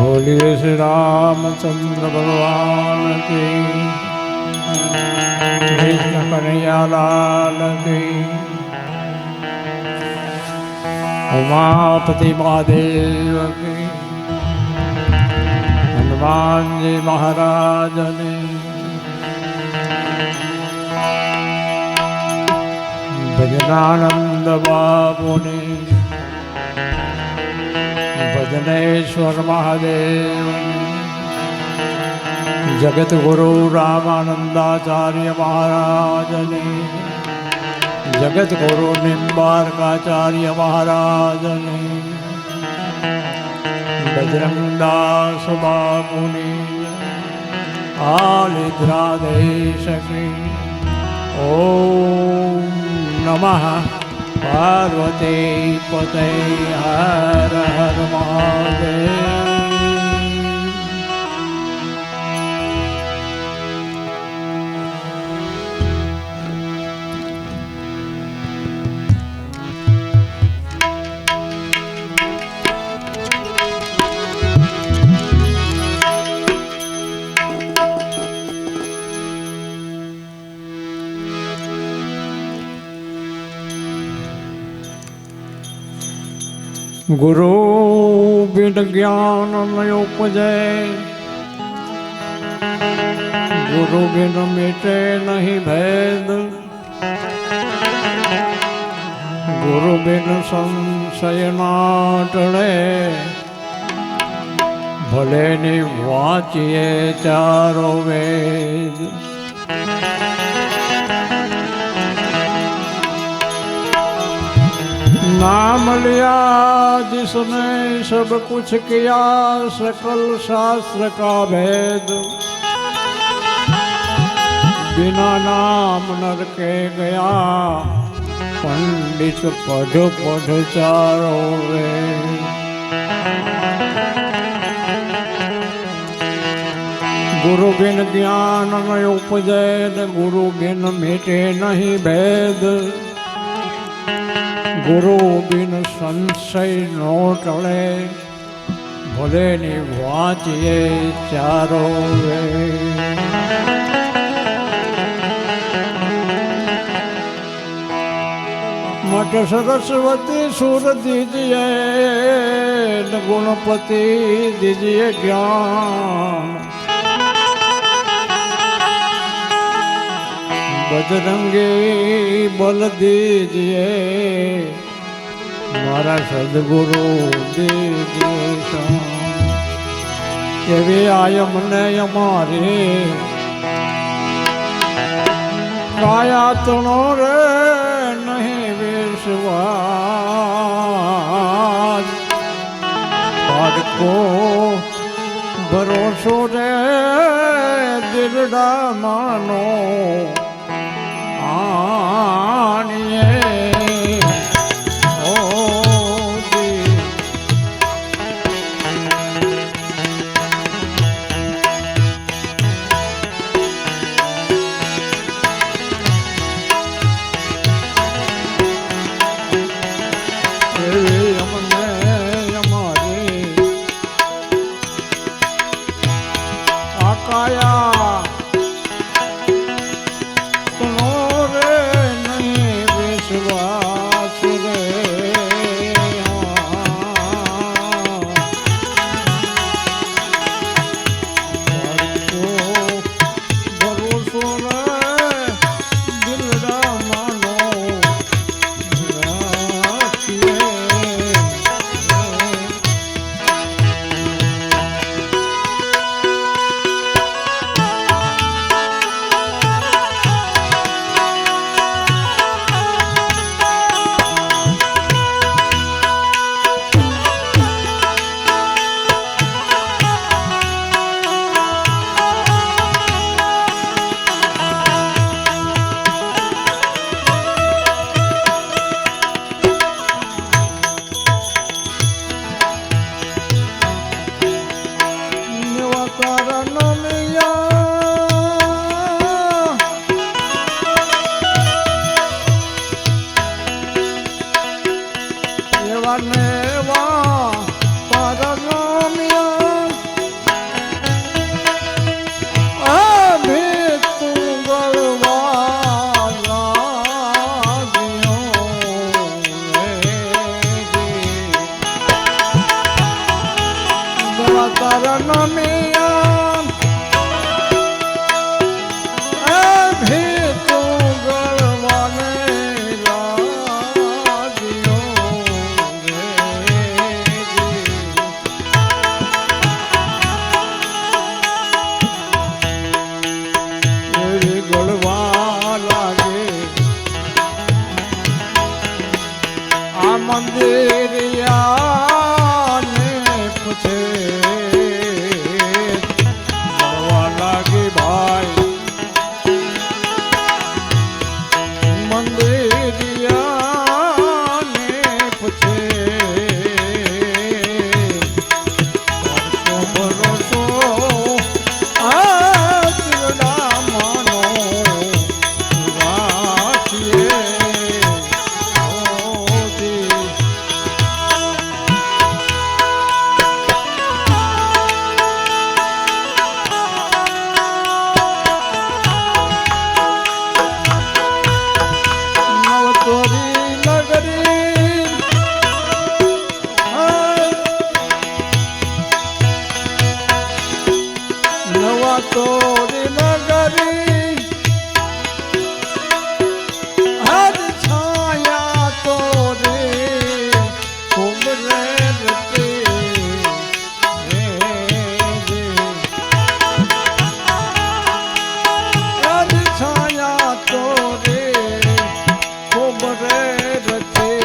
बोलिए श्री रामचंद्र भगवान की, कृष्ण कन्हैया लाल की, उमापति महादेव की, हनुमान जी महाराज ने, भजनानंद बाबू ने, भजनेश्वर महादेव ने, जगत गुरु रामानंदाचार्य महाराज ने, जगत गुरु निम्बारकाचार्य महाराज ने, बजरंगदास बाबू ने, आलिद्रादेश की। ओम नमः पार्वती पते हर हर महादेव। गुरु बिन ज्ञान न उपजै, गुरु बिन मिटे नहीं भेद, गुरु बिन संशय ना टळे, भले नि वाचिए चारो वेद। नाम लिया जिसने सब कुछ किया, सकल शास्त्र का भेद, बिना नाम नर के गया, पंडित पढ़ पढ़ चारो वेद। गुरु बिन ज्ञान न उपजै, गुरु बिन मिटे नहीं भेद, गुरु बिन संशय नो टळे, भले नि वाचिए चारो वेद। मठ सरस्वती सुर दीजिए, गुणपति दीजिए ज्ञान, बजरंगी बल दीजिए, मारा सदगुरु दीजिए शान। एवी आयम ने हमारे काया तनो रे नहीं विश्वास, पर को भरोसो रे दिलड़ा मानो आनिए। મંદિરિયાને પૂછે મળવા લાગી ભાઈ મંદિરિયાને પૂછે ભરોસો આ દિલડા માનો રાખીએ તોરી નગરી હર છાયા તોરી ખૂબ રેતી હર છાયા તોરી ખૂબ રેતી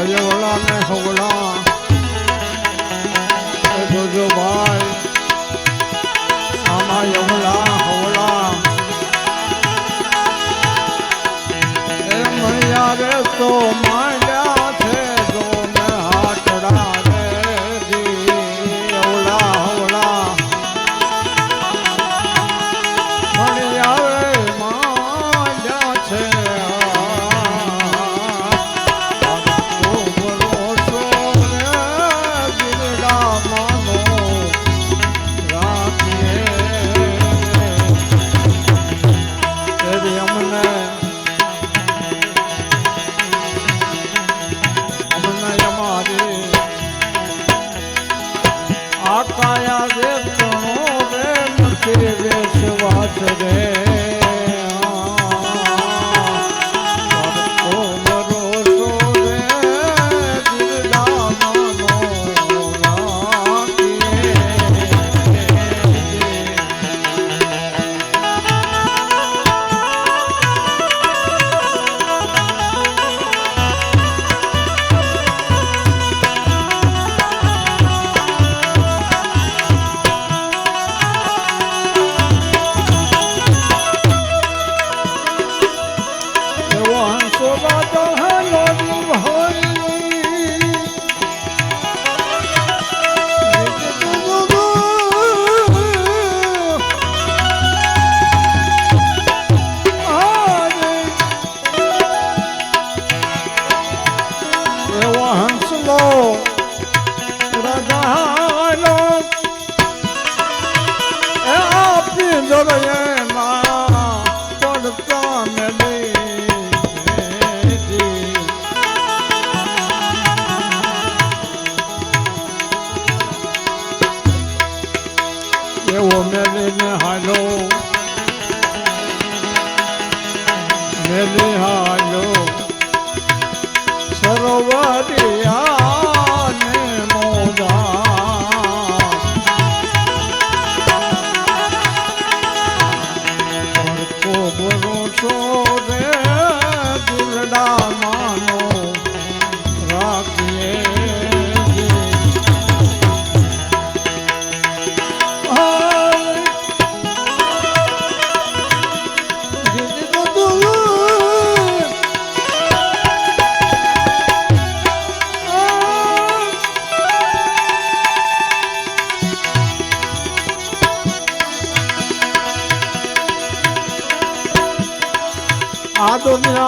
યવલા ને હવલા જોજો ભાઈ આમાં યવલા હવલા એમ યારે તો માંડ્યા છે જો ને હાટડા રે યવલા હવલા પણ યારે માંડ્યા છે આકાયા રે તણો રે નથી વિશ્વાસ રે એવો મેલીને હાલો મેલી હાલો સરોવરિયાને મોદા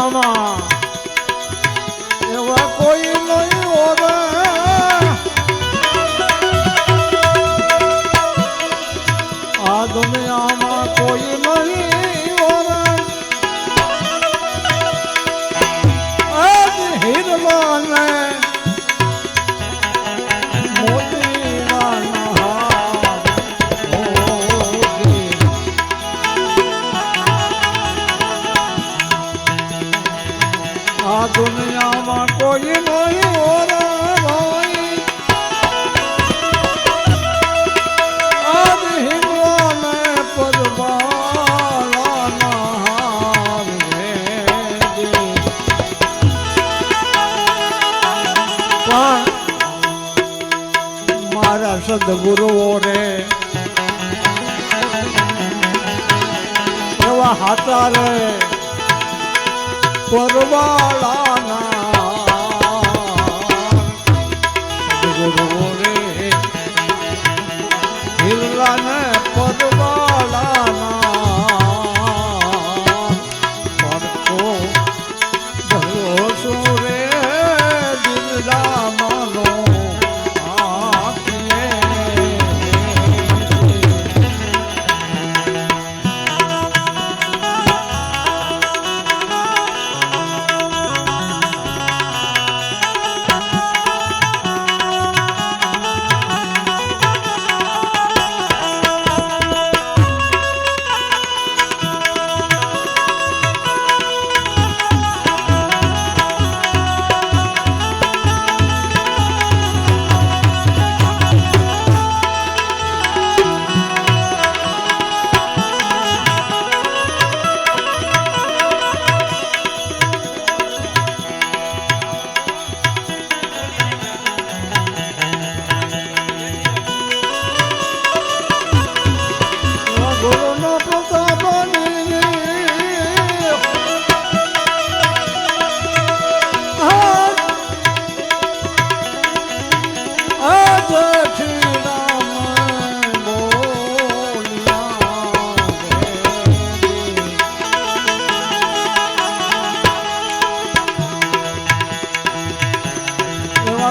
દુનિયામાં એવા કોઈ નહીં ઓરે આ દુનિયામાં કોઈ નહીં ઓરે આજ હિરવાને મોતીના નહાર હોજી આ દુનિયામાં કોઈ નહીં ઓરે ભાઈ આજ હિરવાને પરવાળાના હાર વેજી પણ મારા સદગુરુઓ રે એવા હાથા રે પરવાળાના સદગુરુઓ રે હિરલાને પરવાળાના પરકો ભરોસો રે દિલડામાંનો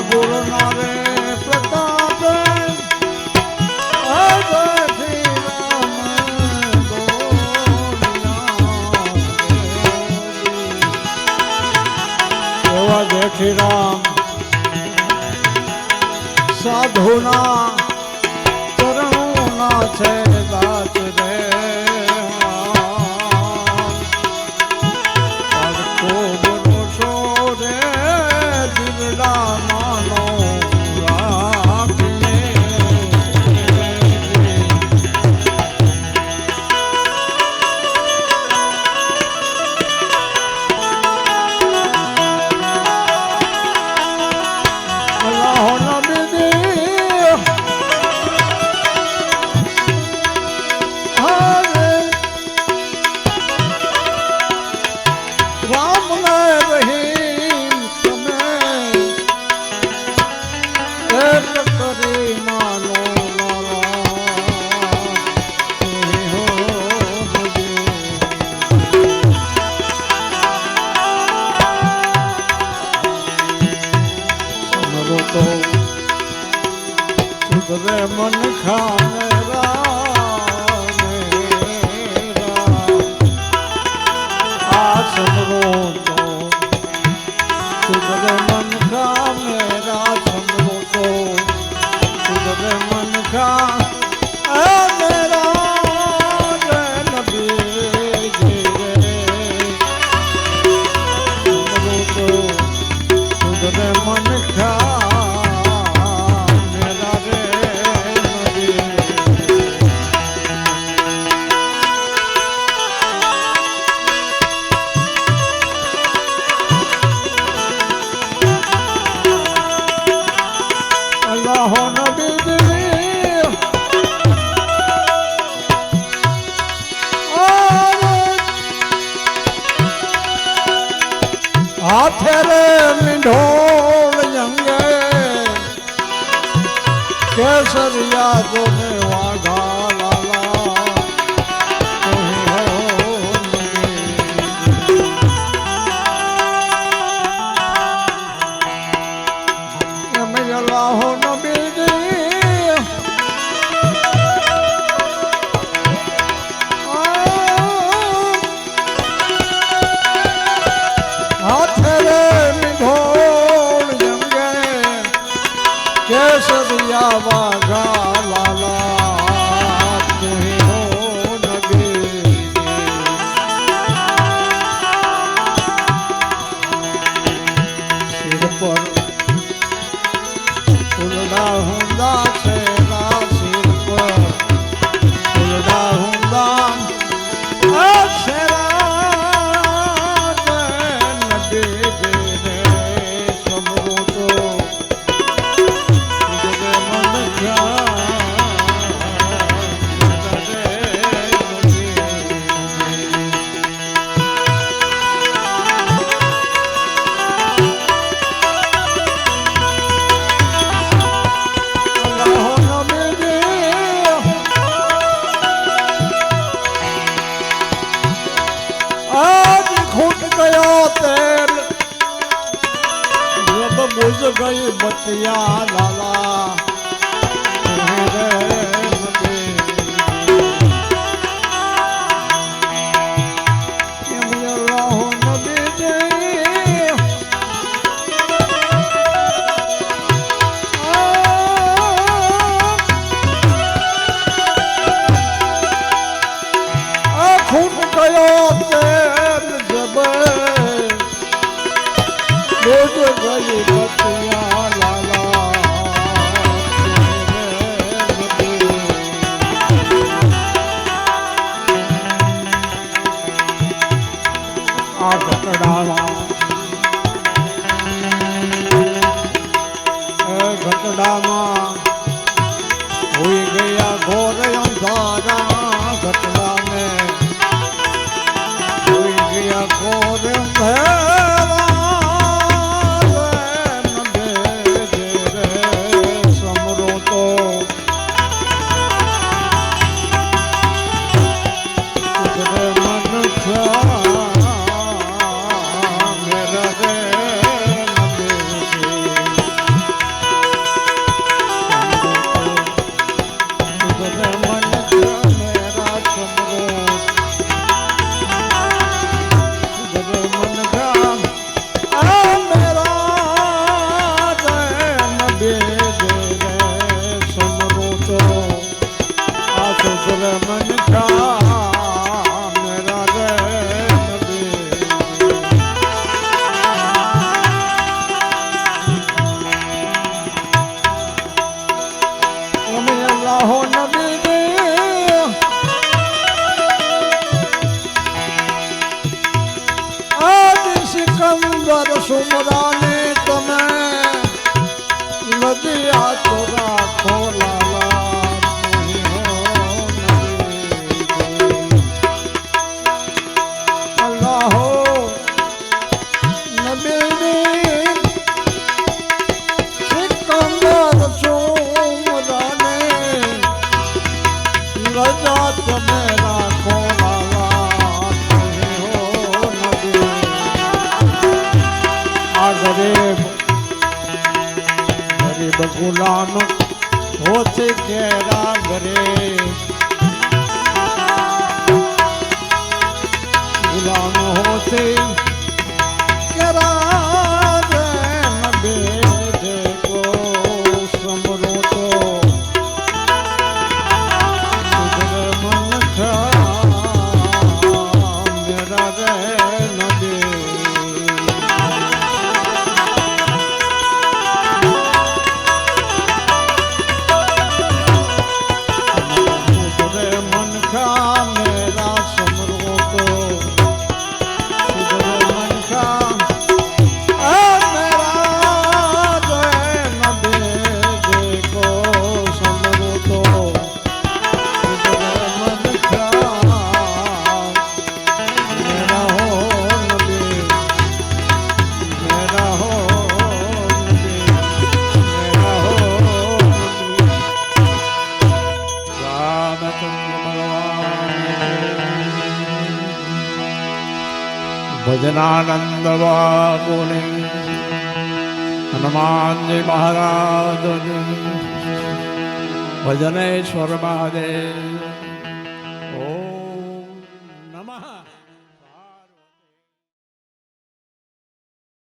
ગુરુના રે પ્રતાપ એવા જેઠી રામ સાધુના ચરણોના છે દાસ રે પડકો ભરોસો રે દિલડામાંનો રાખીએ સુધરે મન ખાને આ સમરો તો સુધરે મન ખા મેરા સમરો તો સુધરે મન ખા મેરા નબી સમરો તો સુધરે મન ખા હાથે રે મીંઢોળ જંગે કેસરિયા જોને વાઘા લાલા લાહો નબીજી હાથે રે મીઠોળ જંગે કેસરિયા વાઘા લાલા તુહી હો નબીજી સિર પર ફૂલડા હુંદા છે સિર પર ફૂલડા હુંદા बुझ गई बतिया लाला खूट गयो तेल जब बुझ गई बतिया लाला આ ઘટડામાં હોઈ ગયા ઘોર અંધારા ઘટડા में હોઈ ગયા ઘોર અંધારા સિકંદર સુમરાને તમે નદિયા તો રાખો લાલા અલ્લાહો નબીની સિકંદર સુમરાને રજા તમે રાખો गरीब गरीब गुलाम होते केरा गरीब गुलाम होते केरा नबे को समरो तो मन खा मेरा रे नबे ભજનાનંદ બાબુને હનુમાનજી મહારાજ ભજનેશ્વર મહાદેવ.